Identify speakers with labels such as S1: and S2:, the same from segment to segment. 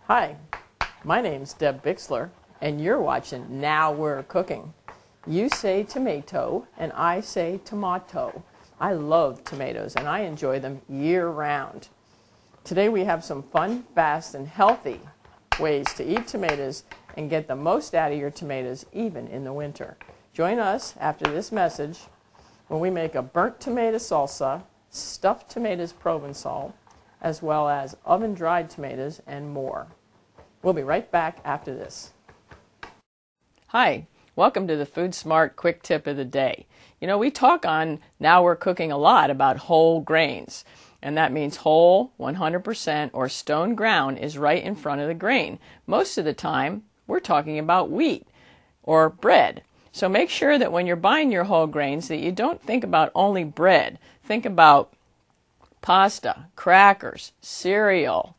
S1: Hi, my name's Deb Bixler, and you're watching Now We're Cooking. You say tomato, and I say tomato. I love tomatoes, and I enjoy them year-round. Today we have some fun, fast, and healthy ways to eat tomatoes and get the most out of your tomatoes, even in the winter. Join us after this message when we make a burnt tomato salsa, stuffed tomatoes Provençal, as well as oven-dried tomatoes and more. We'll be right back after this. Hi, welcome to the Food Smart Quick Tip of the Day. You know, we talk on Now We're Cooking a lot about whole grains, and that means whole, 100%, or stone ground is right in front of the grain. Most of the time, we're talking about wheat or bread. So make sure that when you're buying your whole grains that you don't think about only bread. Think about pasta, crackers, cereal,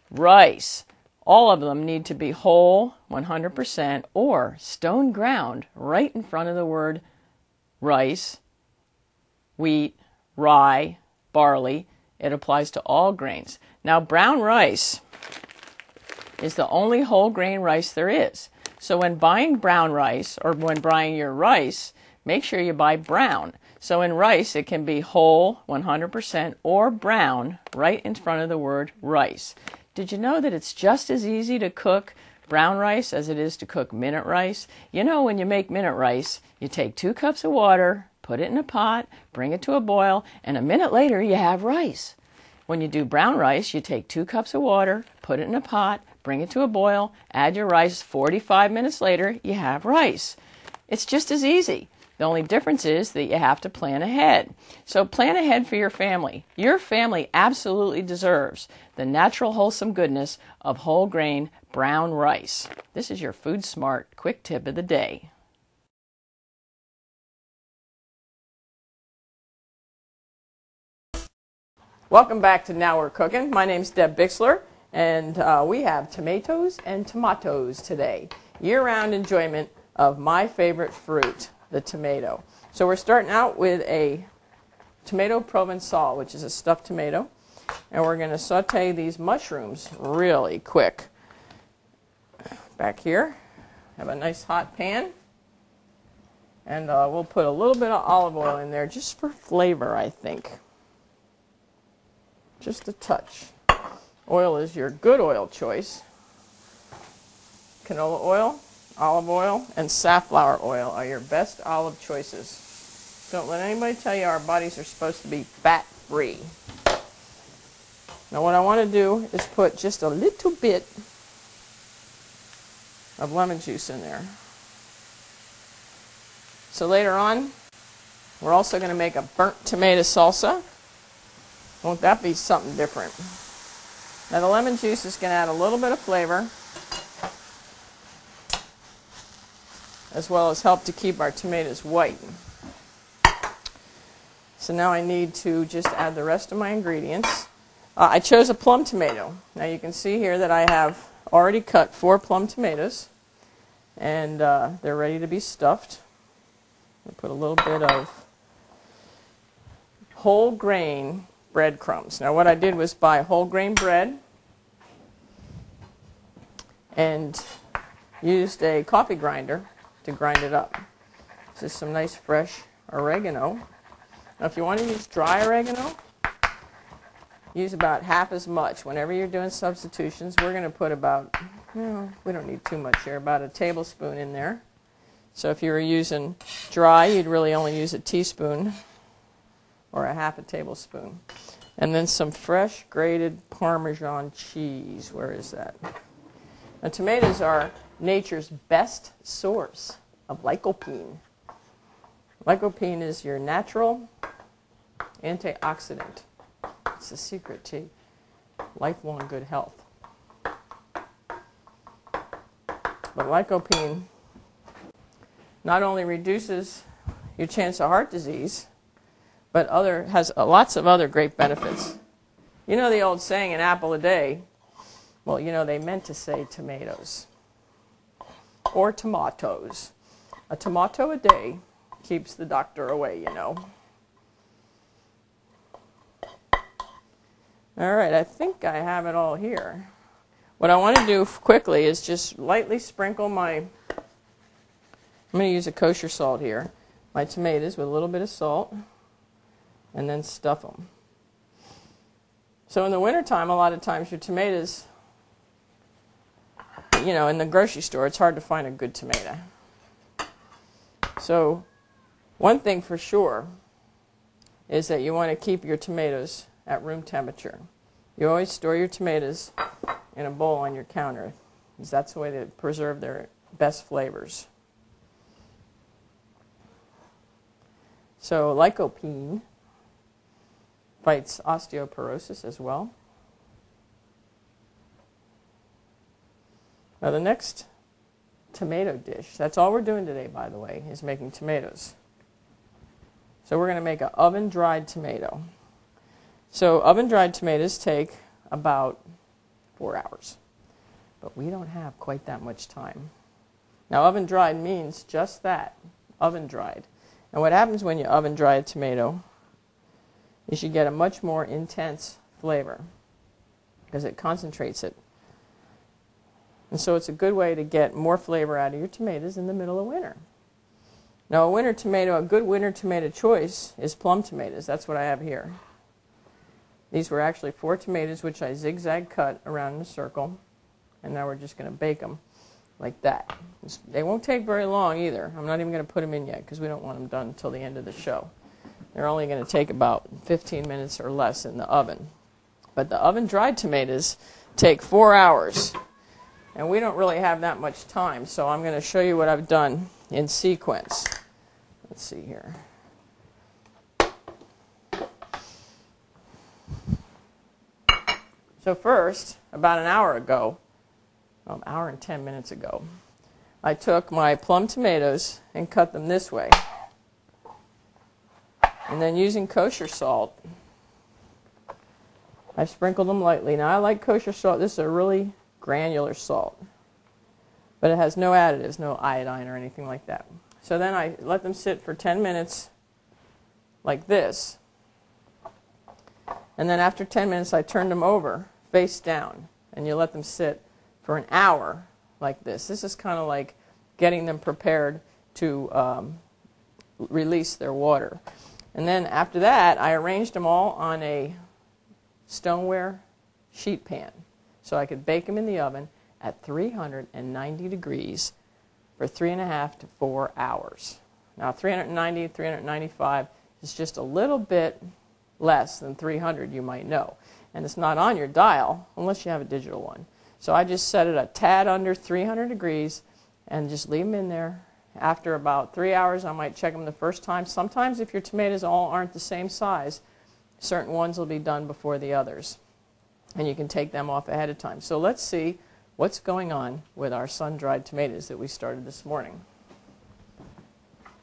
S1: rice. All of them need to be whole, 100%, or stone ground right in front of the word rice, wheat, rye, barley. It applies to all grains. Now, brown rice is the only whole grain rice there is. So when buying brown rice, or when buying your rice, make sure you buy brown. So in rice, it can be whole, 100%, or brown, right in front of the word rice. Did you know that it's just as easy to cook brown rice as it is to cook minute rice? You know, when you make minute rice, you take 2 cups of water, put it in a pot, bring it to a boil, and a minute later you have rice. When you do brown rice, you take 2 cups of water, put it in a pot, bring it to a boil, add your rice, 45 minutes later, you have rice. It's just as easy. The only difference is that you have to plan ahead. So plan ahead for your family. Your family absolutely deserves the natural, wholesome goodness of whole grain brown rice. This is your Food Smart Quick Tip of the Day. Welcome back to Now We're Cooking. My name's Deb Bixler, and we have tomatoes and tomatoes today. Year-round enjoyment of my favorite fruit, the tomato. So we're starting out with a tomato Provençal, which is a stuffed tomato, and we're going to saute these mushrooms really quick. Back here, have a nice hot pan, and we'll put a little bit of olive oil in there just for flavor, I think. Just a touch. Oil is your good oil choice. Canola oil, olive oil, and safflower oil are your best olive choices. Don't let anybody tell you our bodies are supposed to be fat-free. Now what I want to do is put just a little bit of lemon juice in there. So later on, we're also going to make a burnt tomato salsa. Won't that be something different? Now the lemon juice is going to add a little bit of flavor, as well as help to keep our tomatoes white. So now I need to just add the rest of my ingredients. I chose a plum tomato. Now you can see here that I have already cut 4 plum tomatoes, and they're ready to be stuffed. I'll put a little bit of whole grain breadcrumbs. Now what I did was buy whole grain bread and used a coffee grinder to grind it up. This is some nice fresh oregano. Now if you want to use dry oregano, use about half as much. Whenever you're doing substitutions, we're going to put about, we don't need too much here, about a tablespoon in there. So if you were using dry, you'd really only use a teaspoon or a half a tablespoon. And then some fresh grated Parmesan cheese. Where is that? Now tomatoes are nature's best source of lycopene. Lycopene is your natural antioxidant. It's the secret to lifelong good health. But lycopene not only reduces your chance of heart disease, but has lots of other great benefits. You know the old saying, an apple a day? Well, you know, they meant to say tomatoes or tomatoes. A tomato a day keeps the doctor away, you know. All right, I think I have it all here. What I want to do quickly is just lightly sprinkle I'm going to use a kosher salt here, my tomatoes with a little bit of salt, and then stuff them. So in the wintertime, a lot of times your tomatoes, in the grocery store, it's hard to find a good tomato. So one thing for sure is that you want to keep your tomatoes at room temperature. You always store your tomatoes in a bowl on your counter, because that's the way to preserve their best flavors. So lycopene fights osteoporosis as well. Now the next tomato dish, that's all we're doing today, by the way, is making tomatoes. So we're going to make an oven-dried tomato. So oven-dried tomatoes take about 4 hours, but we don't have quite that much time. Now oven-dried means just that, oven-dried. And what happens when you oven-dry a tomato is you get a much more intense flavor because it concentrates it. And so it's a good way to get more flavor out of your tomatoes in the middle of winter. Now a good winter tomato choice is plum tomatoes. That's what I have here. These were actually 4 tomatoes which I zigzag cut around in a circle. And now we're just going to bake them like that. They won't take very long either. I'm not even going to put them in yet because we don't want them done until the end of the show. They're only going to take about 15 minutes or less in the oven. But the oven-dried tomatoes take 4 hours. And we don't really have that much time, so I'm going to show you what I've done in sequence. Let's see here. So first, about an hour and 10 minutes ago, I took my plum tomatoes and cut them this way. And then using kosher salt, I sprinkled them lightly. Now I like kosher salt. This is a really granular salt, but it has no additives, no iodine or anything like that. So then I let them sit for 10 minutes like this. And then after 10 minutes, I turned them over face down, and you let them sit for an hour like this. This is kind of like getting them prepared to release their water. And then after that, I arranged them all on a stoneware sheet pan so I could bake them in the oven at 390 degrees for 3.5 to 4 hours. Now 390, 395 is just a little bit less than 300, you might know. And it's not on your dial unless you have a digital one. So I just set it a tad under 300 degrees and just leave them in there. After about 3 hours, I might check them the first time. Sometimes if your tomatoes all aren't the same size, certain ones will be done before the others. And you can take them off ahead of time. So let's see what's going on with our sun-dried tomatoes that we started this morning.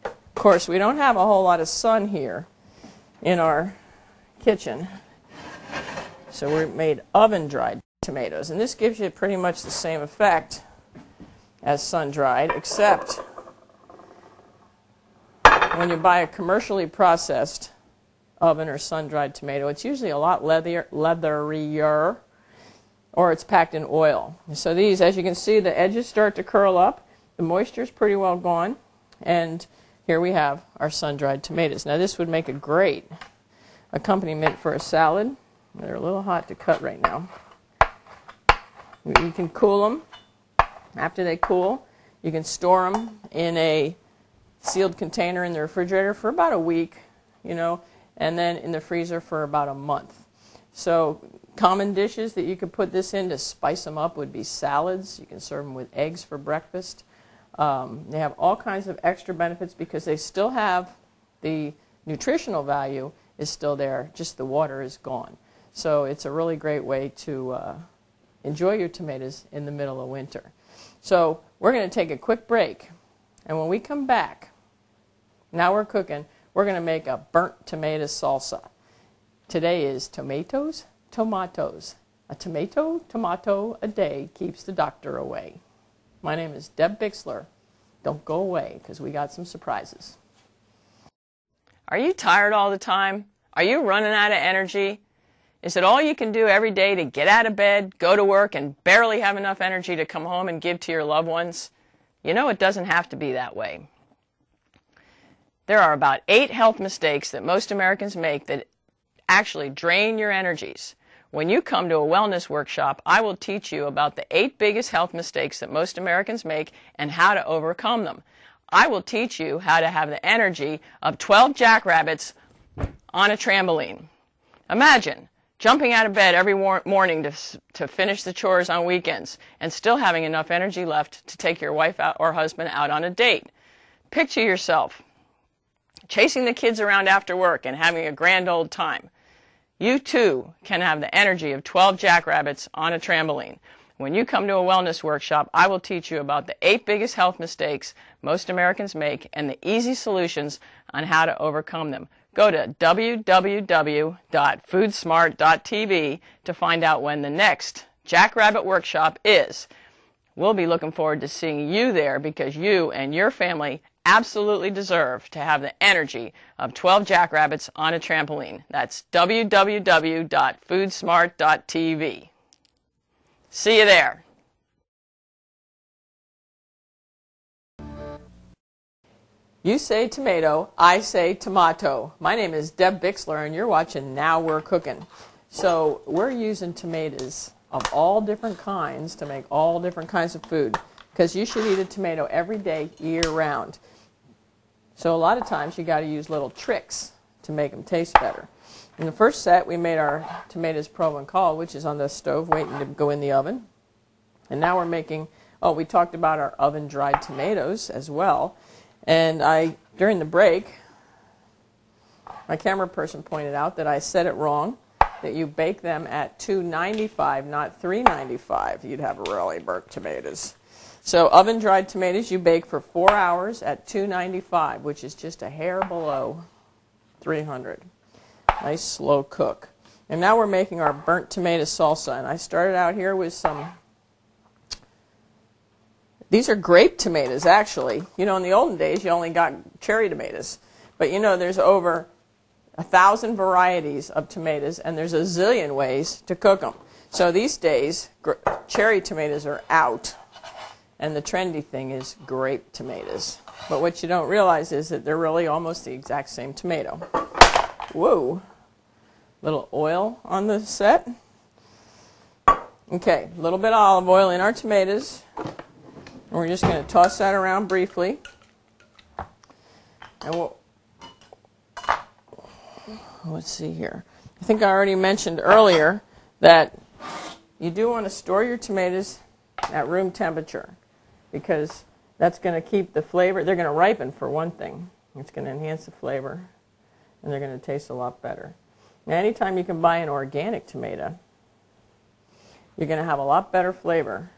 S1: Of course, we don't have a whole lot of sun here in our kitchen. So we made oven-dried tomatoes. And this gives you pretty much the same effect as sun-dried, except when you buy a commercially processed oven or sun-dried tomato, it's usually a lot leatherier, or it's packed in oil. So these, as you can see, the edges start to curl up. The moisture's pretty well gone. And here we have our sun-dried tomatoes. Now this would make a great accompaniment for a salad. They're a little hot to cut right now. You can cool them. After they cool, you can store them in a sealed container in the refrigerator for about a week, and then in the freezer for about a month. So common dishes that you could put this in to spice them up would be salads. You can serve them with eggs for breakfast. They have all kinds of extra benefits because they still have the nutritional value is still there, just the water is gone. So it's a really great way to enjoy your tomatoes in the middle of winter. So we're going to take a quick break, and when we come back, now we're cooking, we're going to make a burnt tomato salsa. Today is tomatoes. A tomato a day keeps the doctor away. My name is Deb Bixler. Don't go away because we got some surprises. Are you tired all the time? Are you running out of energy?
S2: Is it all you can do every day to get out of bed, go to work, and barely have enough energy to come home and give to your loved ones? You know, it doesn't have to be that way. There are about 8 health mistakes that most Americans make that actually drain your energies. When you come to a wellness workshop, I will teach you about the 8 biggest health mistakes that most Americans make and how to overcome them. I will teach you how to have the energy of 12 jackrabbits on a trampoline. Imagine jumping out of bed every morning to finish the chores on weekends and still having enough energy left to take your wife out or husband out on a date. Picture yourself chasing the kids around after work and having a grand old time. You too can have the energy of 12 jackrabbits on a trampoline. When you come to a wellness workshop, I will teach you about the 8 biggest health mistakes most Americans make and the easy solutions on how to overcome them. Go to www.foodsmart.tv to find out when the next Jackrabbit Workshop is. We'll be looking forward to seeing you there because you and your family absolutely deserve to have the energy of 12 jackrabbits on a trampoline. That's www.foodsmart.tv. See you there.
S1: You say tomato, I say tomato. My name is Deb Bixler, and you're watching Now We're Cooking. So we're using tomatoes of all different kinds to make all different kinds of food, because you should eat a tomato every day, year-round. So a lot of times you got to use little tricks to make them taste better. In the first set, we made our tomatoes provencal, which is on the stove waiting to go in the oven. And now we're making, we talked about our oven-dried tomatoes as well. And during the break, my camera person pointed out that I said it wrong, that you bake them at 295, not 395. You'd have really burnt tomatoes. So oven-dried tomatoes you bake for 4 hours at 295, which is just a hair below 300. Nice slow cook. And now we're making our burnt tomato salsa. And I started out here with these are grape tomatoes, actually. You know, in the olden days, you only got cherry tomatoes. But you know, there's over 1,000 varieties of tomatoes, and there's a zillion ways to cook them. So these days, cherry tomatoes are out, and the trendy thing is grape tomatoes. But what you don't realize is that they're really almost the exact same tomato. Whoa. Little oil on the set. Okay, a little bit of olive oil in our tomatoes. And we're just going to toss that around briefly. And let's see here. I think I already mentioned earlier that you do want to store your tomatoes at room temperature, because that's going to keep the flavor. They're going to ripen, for one thing. It's going to enhance the flavor, and they're going to taste a lot better. Now, anytime you can buy an organic tomato, you're going to have a lot better flavor,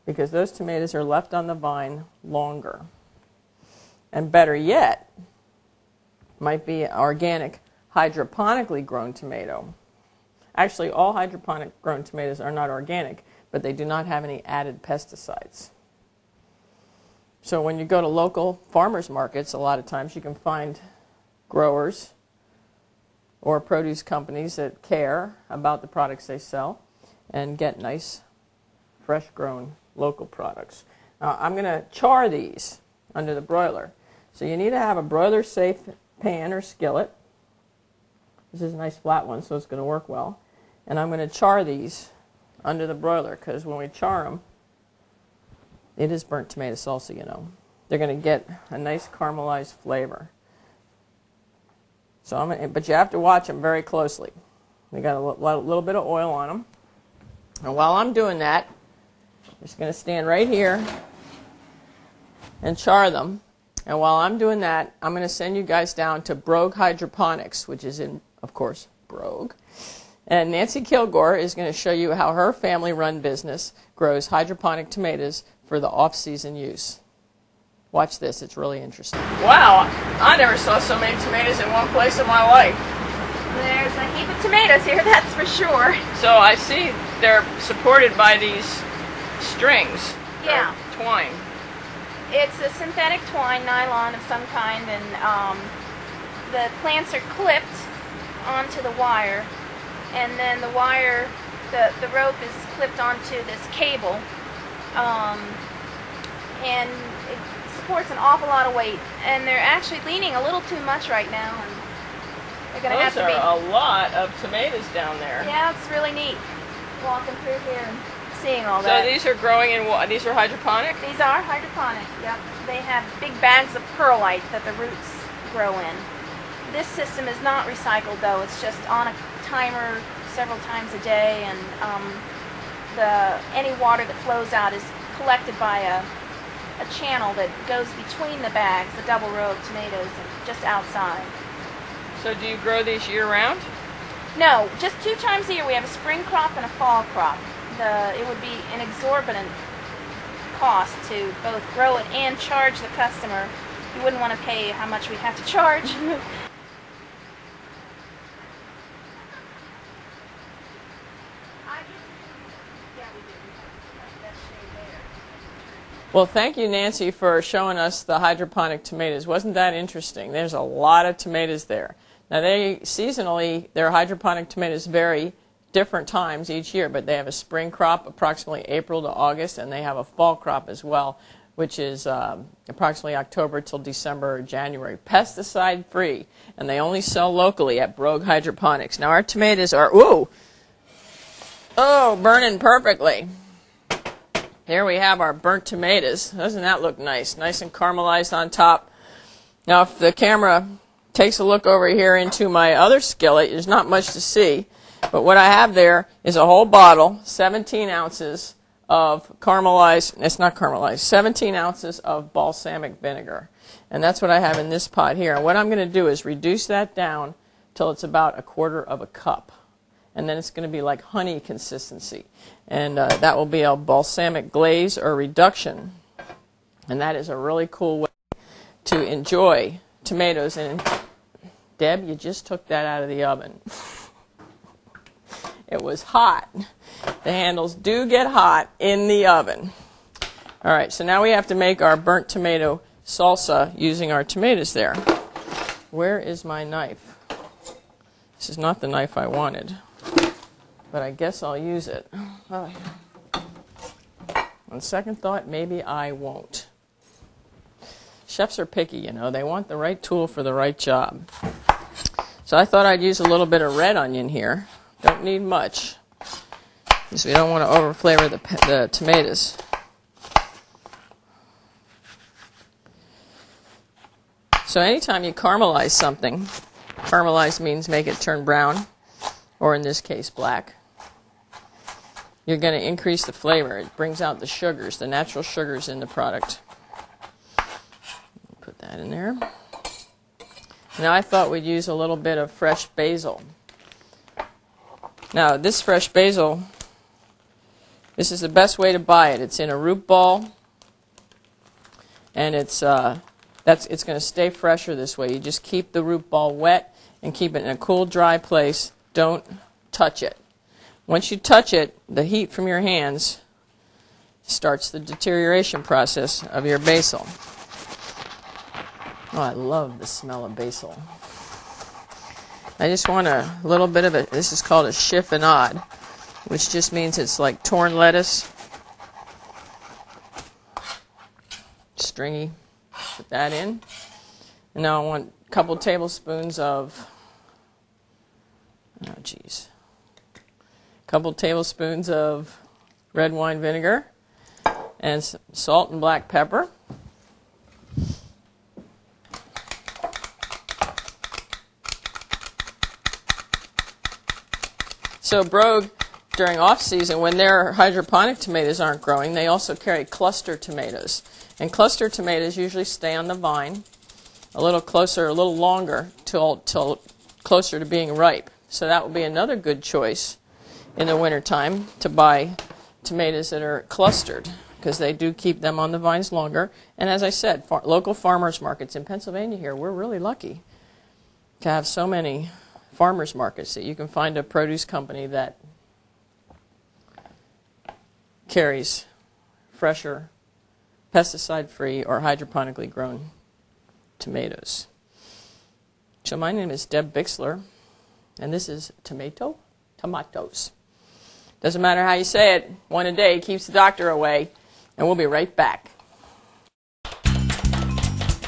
S1: because those tomatoes are left on the vine longer. And better yet, might be an organic hydroponically grown tomato. Actually, all hydroponic grown tomatoes are not organic, but they do not have any added pesticides. So when you go to local farmers markets, a lot of times you can find growers or produce companies that care about the products they sell and get nice, fresh grown local products. Now, I'm going to char these under the broiler. So you need to have a broiler safe pan or skillet. This is a nice flat one, so it's going to work well. And I'm going to char these under the broiler, because when we char them, it is burnt tomato salsa, you know. They're going to get a nice caramelized flavor. So but you have to watch them very closely. They got a little bit of oil on them. And while I'm doing that, I'm just going to stand right here and char them. And while I'm doing that, I'm going to send you guys down to Brogue Hydroponics, which is in, of course, Brogue. And Nancy Kilgore is going to show you how her family-run business grows hydroponic tomatoes for the off-season use. Watch this. It's really interesting. Wow. I never saw so many tomatoes in one place in my life.
S3: There's a heap of tomatoes here, that's for sure.
S1: So I see they're supported by these strings.
S3: Yeah.
S1: Twine.
S3: It's a synthetic twine, nylon of some kind, and the plants are clipped onto the wire and then the wire, the rope is clipped onto this cable, and it supports an awful lot of weight. And they're actually leaning a little too much right now, and they're going to have to be.
S2: Those are a lot of tomatoes down there.
S3: Yeah, it's really neat walking through here and seeing all that.
S2: So these are growing in what? These are hydroponic?
S3: These are hydroponic, yep. They have big bags of perlite that the roots grow in. This system is not recycled, though. It's just on a timer several times a day, and any water that flows out is collected by a channel that goes between the bags, the double row of tomatoes, and just outside.
S2: So do you grow these year-round?
S3: No, just 2 times a year. We have a spring crop and a fall crop. It would be an exorbitant cost to both grow it and charge the customer. You wouldn't want to pay how much we'd have to charge.
S1: Well, thank you, Nancy, for showing us the hydroponic tomatoes. Wasn't that interesting? There's a lot of tomatoes there. Now, seasonally, their hydroponic tomatoes vary different times each year, but they have a spring crop approximately April to August, and they have a fall crop as well, which is approximately October till December or January. Pesticide-free, and they only sell locally at Brogue Hydroponics. Now, our tomatoes are, burning perfectly. Here we have our burnt tomatoes. Doesn't that look nice? Nice and caramelized on top. Now, if the camera takes a look over here into my other skillet, there's not much to see. But what I have there is a whole bottle, 17 ounces of caramelized, it's not caramelized, 17 ounces of balsamic vinegar. And that's what I have in this pot here. And what I'm going to do is reduce that down till it's about 1/4 cup. And then it's going to be like honey consistency. And that will be a balsamic glaze or reduction. And that is a really cool way to enjoy tomatoes. And Deb, you just took that out of the oven. It was hot. The handles do get hot in the oven. All right, so now we have to make our burnt tomato salsa using our tomatoes there. Where is my knife? This is not the knife I wanted, but I guess I'll use it. Oh. On second thought, maybe I won't. Chefs are picky, you know. They want the right tool for the right job. So I thought I'd use a little bit of red onion here. Don't need much, because we don't want to overflavor the tomatoes. So anytime you caramelize something, caramelize means make it turn brown, or in this case black, you're going to increase the flavor. It brings out the sugars, the natural sugars in the product. Put that in there. Now I thought we'd use a little bit of fresh basil. Now this fresh basil, this is the best way to buy it. It's in a root ball, and it's going to stay fresher this way. You just keep the root ball wet and keep it in a cool, dry place. Don't touch it. Once you touch it, the heat from your hands starts the deterioration process of your basil. Oh, I love the smell of basil. I just want a little bit of it. This is called a chiffonade, which just means it's like torn lettuce. Stringy. Put that in. And now I want a couple tablespoons of, a couple tablespoons of red wine vinegar and some salt and black pepper. So Brogue, during off-season, when their hydroponic tomatoes aren't growing, they also carry cluster tomatoes. And cluster tomatoes usually stay on the vine a little closer, a little longer, till closer to being ripe. So that will be another good choice in the wintertime to buy tomatoes that are clustered, because they do keep them on the vines longer. And as I said, local farmers markets in Pennsylvania here, we're really lucky to have so many farmers markets that you can find a produce company that carries fresher, pesticide-free, or hydroponically grown tomatoes. So my name is Deb Bixler, and this is Tomato tomatoes. Doesn't matter how you say it, one a day keeps the doctor away, and we'll be right back.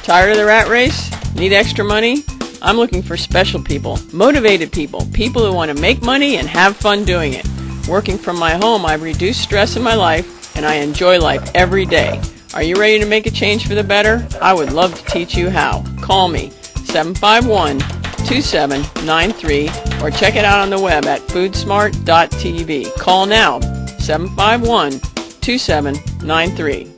S1: Tired of the rat race? Need extra money? I'm looking for special people, motivated people, people who want to make money and have fun doing it. Working from my home, I've reduced stress in my life, and I enjoy life every day. Are you ready to make a change for the better? I would love to teach you how. Call me, 751-2793, or check it out on the web at foodsmart.tv. Call now, 751-2793.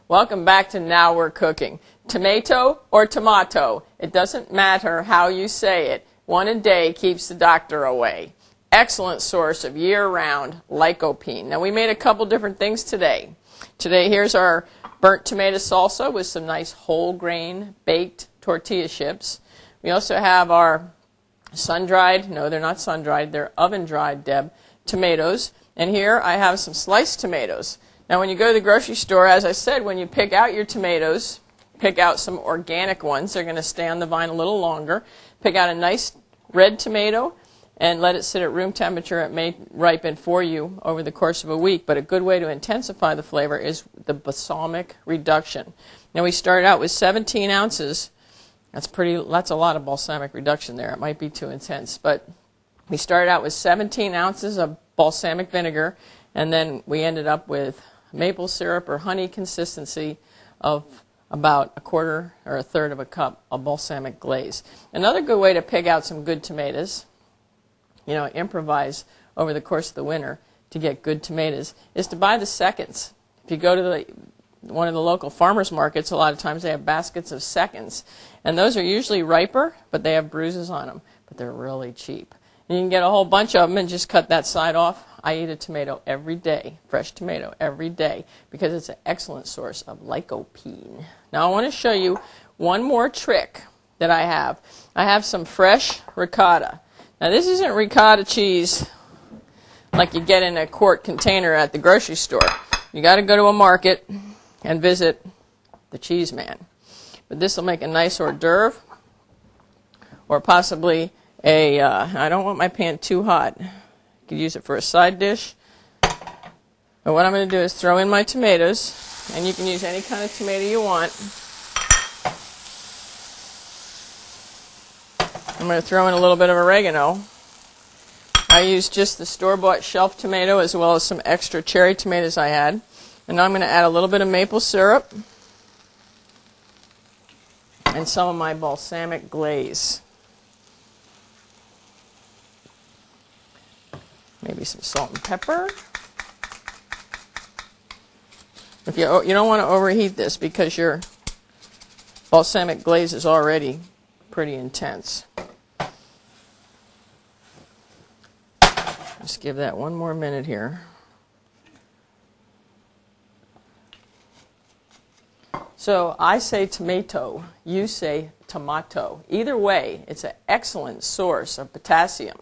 S1: Welcome back to Now We're Cooking. Tomato or tomato, it doesn't matter how you say it. One a day keeps the doctor away. Excellent source of year-round lycopene. Now we made a couple different things today. Today here's our burnt tomato salsa with some nice whole grain baked tortilla chips. We also have our sun-dried, no they're not sun-dried, they're oven-dried, Deb, tomatoes. And here I have some sliced tomatoes. Now when you go to the grocery store, as I said, when you pick out your tomatoes, pick out some organic ones. They're going to stay on the vine a little longer. Pick out a nice red tomato and let it sit at room temperature. It may ripen for you over the course of a week, but a good way to intensify the flavor is the balsamic reduction. Now we started out with 17 ounces. That's a lot of balsamic reduction there. It might be too intense, but we started out with 17 ounces of balsamic vinegar, and then we ended up with maple syrup or honey consistency of about a quarter or a third of a cup of balsamic glaze. Another good way to pick out some good tomatoes, improvise over the course of the winter to get good tomatoes, is to buy the seconds. If you go to one of the local farmers markets, a lot of times they have baskets of seconds. And those are usually riper, but they have bruises on them. But they're really cheap. And you can get a whole bunch of them and just cut that side off. I eat a tomato every day, fresh tomato every day, because it's an excellent source of lycopene. Now I want to show you one more trick that I have. I have some fresh ricotta. Now this isn't ricotta cheese like you get in a quart container at the grocery store. You got to go to a market and visit the cheese man. But this will make a nice hors d'oeuvre, or possibly I don't want my pan too hot. You could use it for a side dish. But what I'm going to do is throw in my tomatoes, and you can use any kind of tomato you want. I'm going to throw in a little bit of oregano. I used just the store-bought shelf tomato as well as some extra cherry tomatoes I had. And now I'm going to add a little bit of maple syrup and some of my balsamic glaze. Maybe some salt and pepper. If you don't want to overheat this because your balsamic glaze is already pretty intense. Just give that one more minute here. So I say tomato, you say tomato. Either way, it's an excellent source of potassium.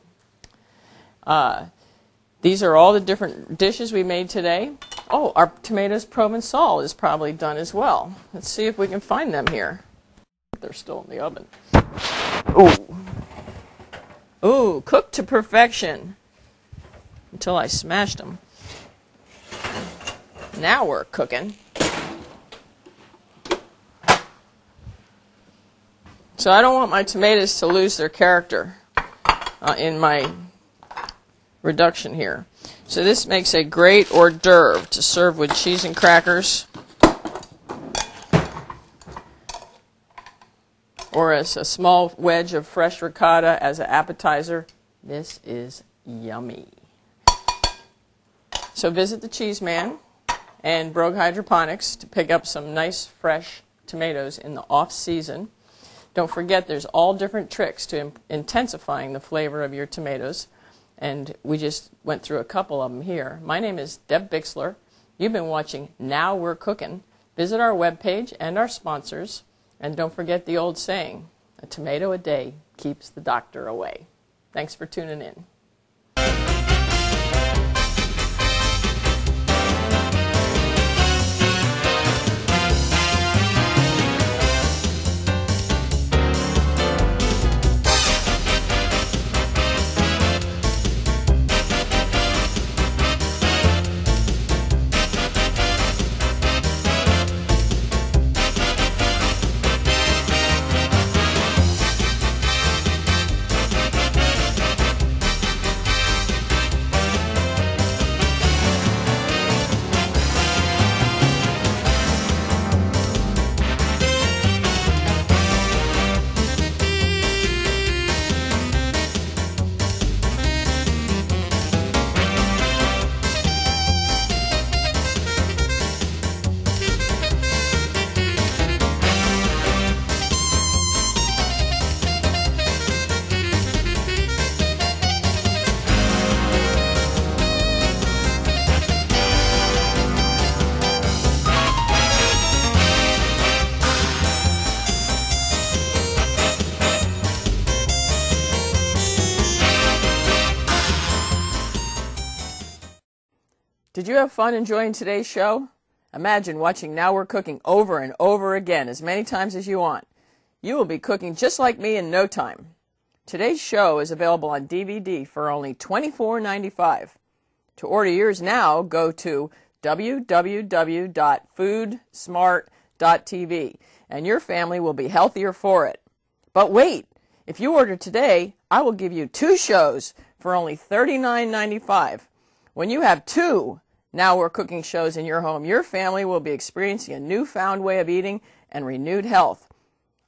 S1: These are all the different dishes we made today. Oh, our tomatoes Provençal is probably done as well. Let's see if we can find them here. They're still in the oven. Ooh, cooked to perfection. Until I smashed them. Now we're cooking. So I don't want my tomatoes to lose their character in my reduction here. So this makes a great hors d'oeuvre to serve with cheese and crackers, or as a small wedge of fresh ricotta as an appetizer. This is yummy. So visit the Cheese Man and Brogue Hydroponics to pick up some nice fresh tomatoes in the off season. Don't forget there's all different tricks to intensifying the flavor of your tomatoes, and we just went through a couple of them here. My name is Deb Bixler. You've been watching Now We're Cooking. Visit our webpage and our sponsors, and don't forget the old saying, a tomato a day keeps the doctor away. Thanks for tuning in. Did you have fun enjoying today's show? Imagine watching Now We're Cooking over and over again as many times as you want. You will be cooking just like me in no time. Today's show is available on DVD for only $24.95. To order yours now, go to www.foodsmart.tv and your family will be healthier for it. But wait, if you order today, I will give you 2 shows for only $39.95. When you have 2 Now We're Cooking shows in your home, your family will be experiencing a newfound way of eating and renewed health.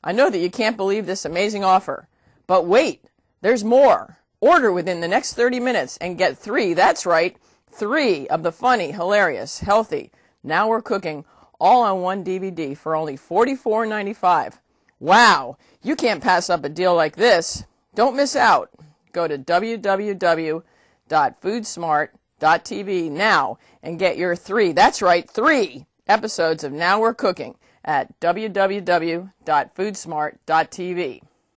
S1: I know that you can't believe this amazing offer, but wait, there's more. Order within the next 30 minutes and get 3, that's right, 3 of the funny, hilarious, healthy Now We're Cooking all on one DVD for only $44.95. Wow, you can't pass up a deal like this. Don't miss out. Go to www.foodsmart.tv now and get your 3, that's right, 3 episodes of Now We're Cooking at www.foodsmart.tv.